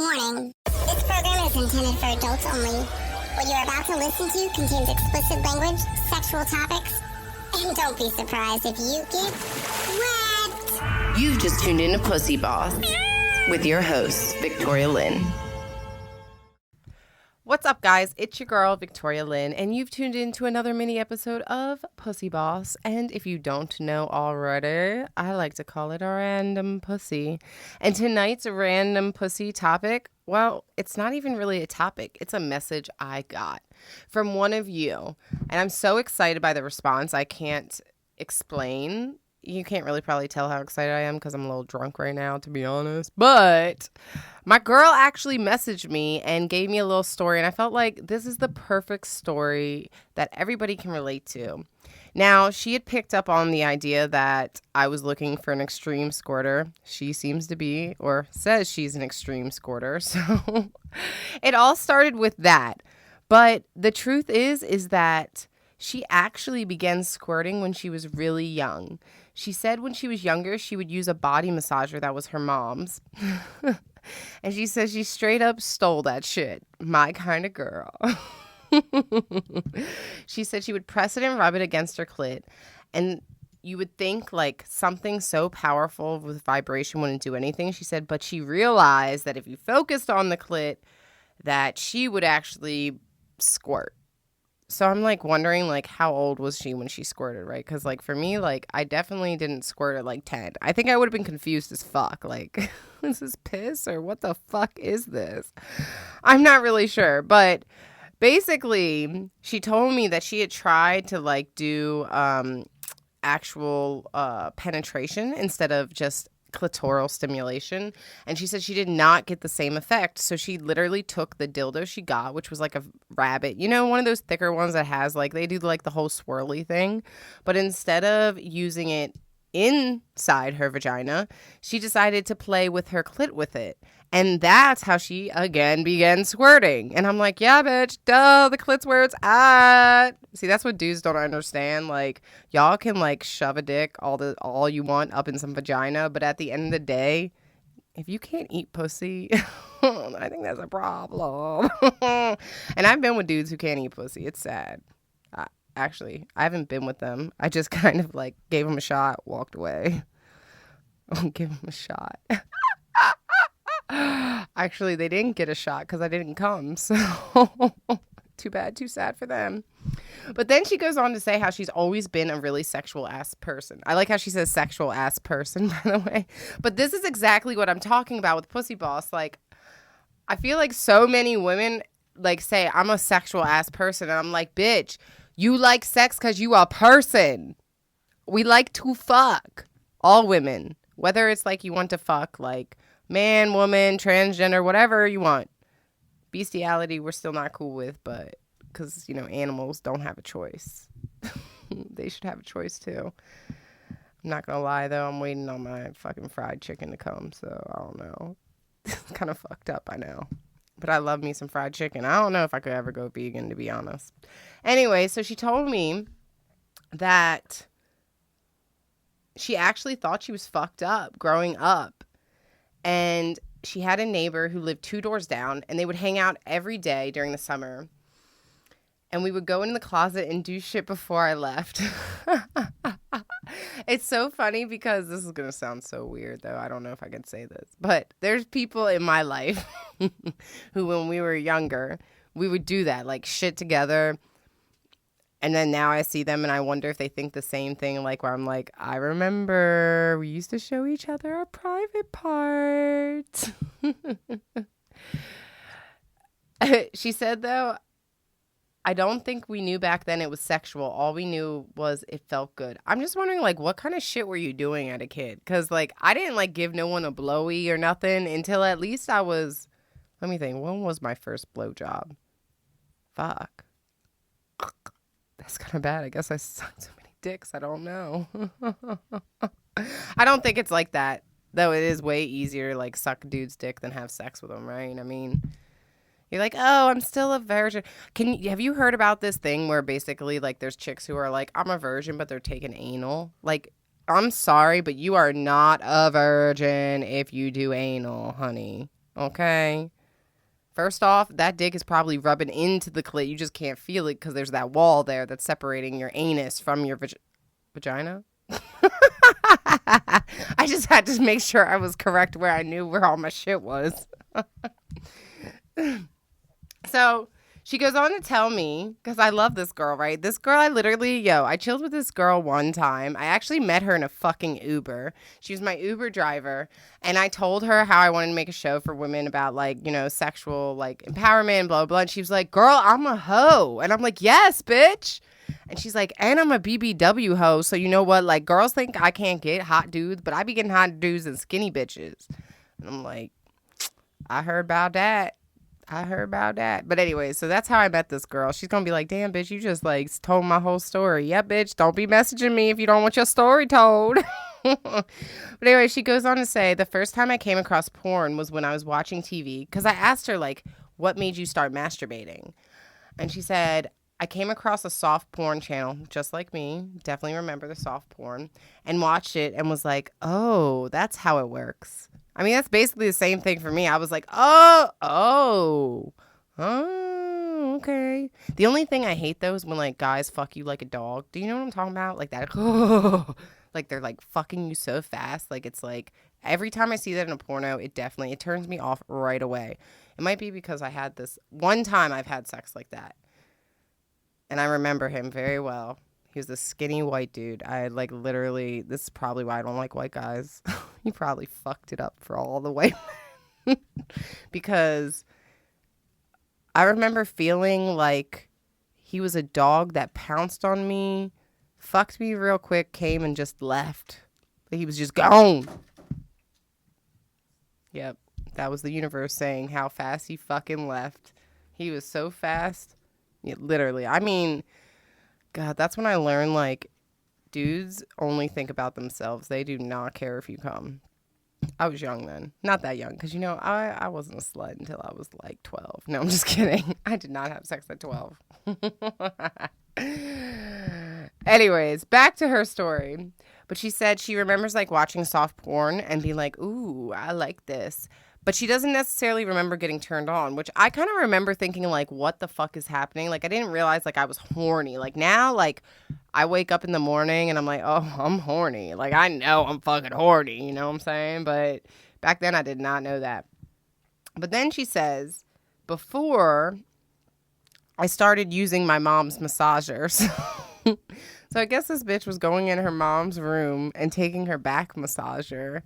Warning. This program is intended for adults only. What you're about to listen to contains explicit language, sexual topics, and don't be surprised if you get wet. You've just tuned in to PooseBoss with your host, Victoria Lynn. What's up, guys? It's your girl, Victoria Lynn, and you've tuned in to another mini episode of PooseBoss. And if you don't know already, I like to call it a random pussy. And tonight's random pussy topic, well, it's not even really a topic. It's a message I got from one of you. And I'm so excited by the response, I can't explain. You can't really probably tell how excited I am because I'm a little drunk right now, to be honest. But my girl actually messaged me and gave me a little story. And I felt like this is the perfect story that everybody can relate to. Now, she had picked up on the idea that I was looking for an extreme squirter. She seems to be, or says she's an extreme squirter. So it all started with that. But the truth is that she actually began squirting when she was really young. She said when she was younger, she would use a body massager that was her mom's. And she says she straight up stole that shit. My kind of girl. She said she would press it and rub it against her clit. And you would think like something so powerful with vibration wouldn't do anything. She said, but she realized that if you focused on the clit, that she would actually squirt. So I'm, like, wondering, like, how old was she when she squirted, right? Because, like, for me, like, I definitely didn't squirt at, like, 10. I think I would have been confused as fuck. Like, is this piss or what the fuck is this? I'm not really sure. But basically, she told me that she had tried to, like, do actual penetration instead of just clitoral stimulation, and she said she did not get the same effect. So she literally took the dildo she got, which was like a rabbit, you know, one of those thicker ones that has like, they do like the whole swirly thing, but instead of using it inside her vagina, she decided to play with her clit with it. And that's how she, again, began squirting. And I'm like, yeah, bitch, duh, the clit's where it's at. See, that's what dudes don't understand. Like, y'all can, like, shove a dick all you want up in some vagina. But at the end of the day, if you can't eat pussy, I think that's a problem. And I've been with dudes who can't eat pussy. It's sad. Actually, I haven't been with them. I just kind of, like, gave them a shot, walked away. Give them a shot. Actually, they didn't get a shot because I didn't come, so too bad, too sad for them. But then she goes on to say how she's always been a really sexual ass person. I like how she says sexual ass person, by the way. But this is exactly what I'm talking about with PooseBoss. Like, I feel like so many women like say I'm a sexual ass person, and I'm like, bitch, you like sex because you a person. We like to fuck. All women, whether it's like you want to fuck like man, woman, transgender, whatever you want. Bestiality, we're still not cool with, but because, you know, animals don't have a choice. They should have a choice, too. I'm not going to lie, though. I'm waiting on my fucking fried chicken to come, so I don't know. It's kind of fucked up, I know. But I love me some fried chicken. I don't know if I could ever go vegan, to be honest. Anyway, so she told me that she actually thought she was fucked up growing up. And she had a neighbor who lived 2 doors down, and they would hang out every day during the summer. And we would go in the closet and do shit before I left. It's so funny because this is going to sound so weird, though. I don't know if I can say this. But there's people in my life who, when we were younger, we would do that, like shit together. And then now I see them and I wonder if they think the same thing, like where I'm like, I remember we used to show each other our private parts. She said, though, I don't think we knew back then it was sexual. All we knew was it felt good. I'm just wondering, like, what kind of shit were you doing as a kid? Because, like, I didn't, like, give no one a blowy or nothing until at least I was, let me think, when was my first blowjob? Fuck. That's kind of bad. I guess I sucked so many dicks. I don't know. I don't think it's like that. Though it is way easier to, like, suck a dude's dick than have sex with him, right? I mean, you're like, oh, I'm still a virgin. Have you heard about this thing where basically, like, there's chicks who are like, I'm a virgin, but they're taking anal? Like, I'm sorry, but you are not a virgin if you do anal, honey. Okay. First off, that dick is probably rubbing into the clit. You just can't feel it because there's that wall there that's separating your anus from your vagina. I just had to make sure I was correct where I knew where all my shit was. So she goes on to tell me, because I love this girl, right? This girl, I chilled with this girl one time. I actually met her in a fucking Uber. She was my Uber driver. And I told her how I wanted to make a show for women about, like, you know, sexual, like, empowerment and blah, blah. And she was like, girl, I'm a hoe. And I'm like, yes, bitch. And she's like, and I'm a BBW hoe. So you know what? Like, girls think I can't get hot dudes, but I be getting hot dudes and skinny bitches. And I'm like, I heard about that. But anyway, so that's how I met this girl. She's going to be like, damn, bitch, you just, like, told my whole story. Yeah, bitch, don't be messaging me if you don't want your story told. But anyway, she goes on to say, the first time I came across porn was when I was watching TV. Because I asked her, like, what made you start masturbating? And she said, I came across a soft porn channel, just like me. Definitely remember the soft porn. And watched it and was like, oh, that's how it works. I mean, that's basically the same thing for me. I was like, oh, okay. The only thing I hate, though, is when, like, guys fuck you like a dog. Do you know what I'm talking about? Like that, like they're, like, fucking you so fast. Like, it's like, every time I see that in a porno, it turns me off right away. It might be because I had this one time I've had sex like that. And I remember him very well. He was a skinny white dude. I like literally, this is probably why I don't like white guys. He probably fucked it up for all the white men. Because I remember feeling like he was a dog that pounced on me, fucked me real quick, came and just left. He was just gone. Yep. That was the universe saying how fast he fucking left. He was so fast. Yeah, literally. I mean, God, that's when I learned, like, dudes only think about themselves. They do not care if you come. I was young then. Not that young, because, you know, I wasn't a slut until I was, like, 12. No, I'm just kidding. I did not have sex at 12. Anyways, back to her story. But she said she remembers, like, watching soft porn and being like, ooh, I like this. But she doesn't necessarily remember getting turned on, which I kind of remember thinking, like, what the fuck is happening? Like, I didn't realize, like, I was horny. Like, now, like, I wake up in the morning and I'm like, oh, I'm horny. Like, I know I'm fucking horny. You know what I'm saying? But back then, I did not know that. But then she says, before I started using my mom's massagers. So I guess this bitch was going in her mom's room and taking her back massager.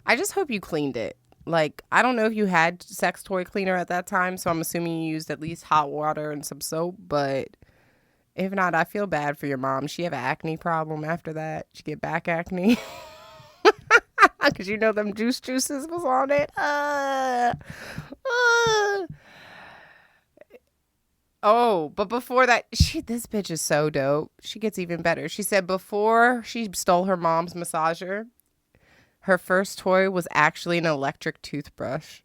I just hope you cleaned it. Like, I don't know if you had sex toy cleaner at that time, so I'm assuming you used at least hot water and some soap, but if not, I feel bad for your mom. She have an acne problem after that. She get back acne. Because you know them juices was on it. Oh, but before that, this bitch is so dope. She gets even better. She said before she stole her mom's massager, her first toy was actually an electric toothbrush.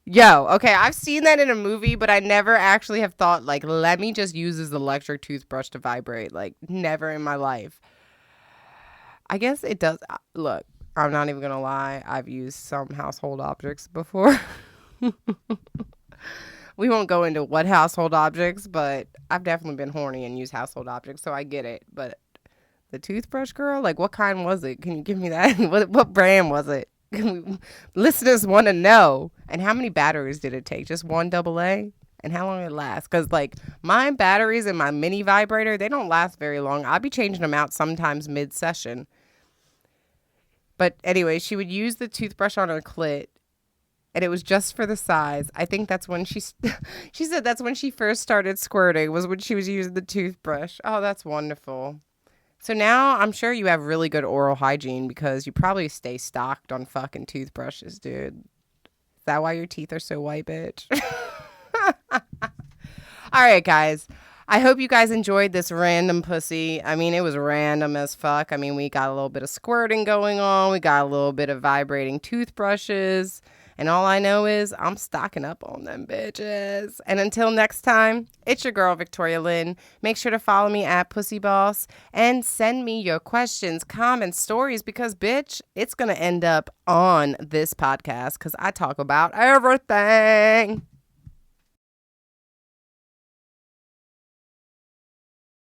Yo, okay, I've seen that in a movie, but I never actually have thought, like, let me just use this electric toothbrush to vibrate. Like, never in my life. I guess it does. Look, I'm not even going to lie. I've used some household objects before. We won't go into what household objects, but I've definitely been horny and used household objects, so I get it. But the toothbrush, girl? Like, what kind was it? Can you give me that? What brand was it? Listeners want to know. And how many batteries did it take? Just one AA? And how long did it last? Because, like, my batteries and my mini vibrator, they don't last very long. I'll be changing them out sometimes mid-session. But anyway, she would use the toothbrush on her clit, and it was just for the size. I think that's when she said that's when she first started squirting, was when she was using the toothbrush. Oh, that's wonderful. So now I'm sure you have really good oral hygiene because you probably stay stocked on fucking toothbrushes, dude. Is that why your teeth are so white, bitch? All right, guys. I hope you guys enjoyed this random pussy. I mean, it was random as fuck. I mean, we got a little bit of squirting going on. We got a little bit of vibrating toothbrushes. And all I know is I'm stocking up on them bitches. And until next time, it's your girl, Victoria Lynn. Make sure to follow me at PooseBoss and send me your questions, comments, stories, because, bitch, it's going to end up on this podcast because I talk about everything.